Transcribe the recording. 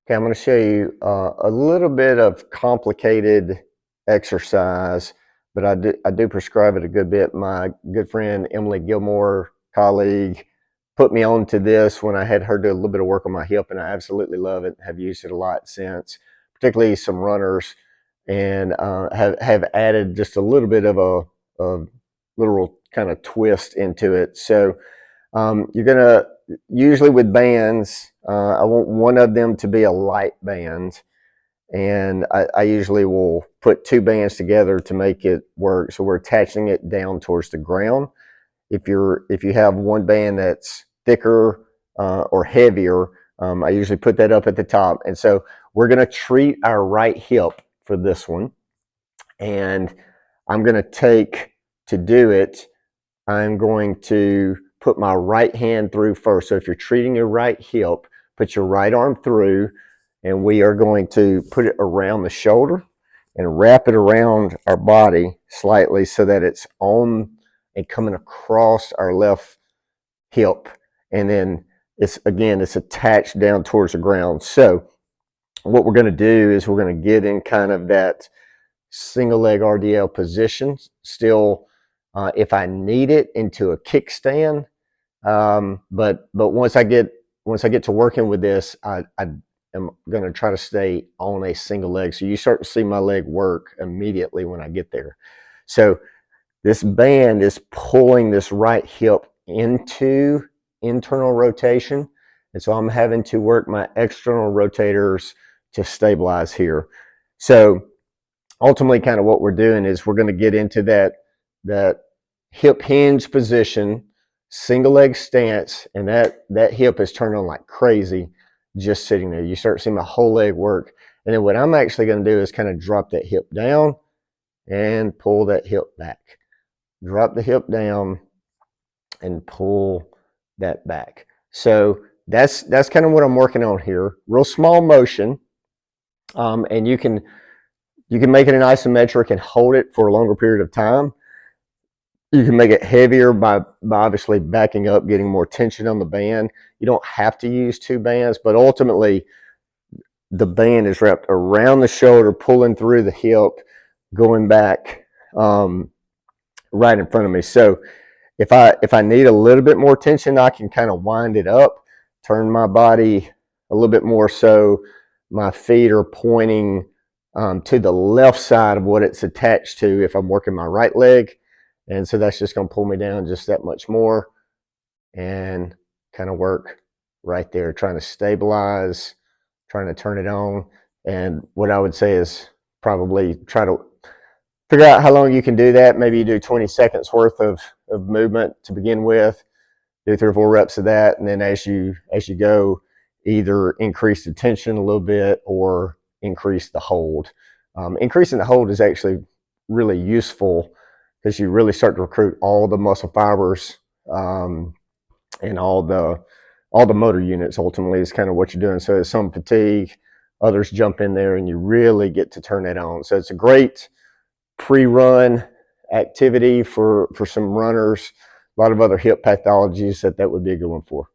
Okay, I'm going to show you a little bit of complicated exercise, but I do prescribe it a good bit. My good friend Emily Gilmore, colleague, put me on to this when I had her do a little bit of work on my hip, and I absolutely love it. Have used it a lot since, particularly some runners, and have added just a little bit of a literal kind of twist into it. So you're gonna usually with bands, I want one of them to be a light band, and I usually will put two bands together to make it work. So we're attaching it down towards the ground. If you have one band that's thicker or heavier, I usually put that up at the top. And so we're gonna treat our right hip for this one, and I'm gonna take to do it. I'm going to put my right hand through first. So if you're treating your right hip, put your right arm through, and we are going to put it around the shoulder and wrap it around our body slightly so that it's on and coming across our left hip. And then it's attached down towards the ground. So what we're going to do is we're going to get in kind of that single leg RDL position, still if I need it, into a kickstand. But once I get to working with this, I am going to try to stay on a single leg. So you start to see my leg work immediately when I get there. So this band is pulling this right hip into internal rotation, and so I'm having to work my external rotators to stabilize here. So ultimately, kind of what we're doing is we're going to get into that hip hinge position, single leg stance, and that hip is turned on like crazy just sitting there. You start seeing my whole leg work. And then what I'm actually going to do is kind of drop that hip down and pull that hip back. Drop the hip down and pull that back. So that's kind of what I'm working on here. Real small motion. And you can make it an isometric and hold it for a longer period of time. You can make it heavier by obviously backing up, getting more tension on the band. You don't have to use two bands, but ultimately the band is wrapped around the shoulder, pulling through the hip, going back right in front of me. So if I need a little bit more tension, I can kind of wind it up, turn my body a little bit more so my feet are pointing to the left side of what it's attached to if I'm working my right leg. And so that's just going to pull me down just that much more and kind of work right there, trying to stabilize, trying to turn it on. And what I would say is probably try to figure out how long you can do that. Maybe you do 20 seconds worth of movement to begin with, do 3 or 4 reps of that. And then as you go, either increase the tension a little bit or increase the hold. Increasing the hold is actually really useful because you really start to recruit all the muscle fibers and all the motor units. Ultimately is kind of what you're doing. So there's some fatigue, others jump in there, and you really get to turn that on. So it's a great pre-run activity for some runners. A lot of other hip pathologies that would be a good one for.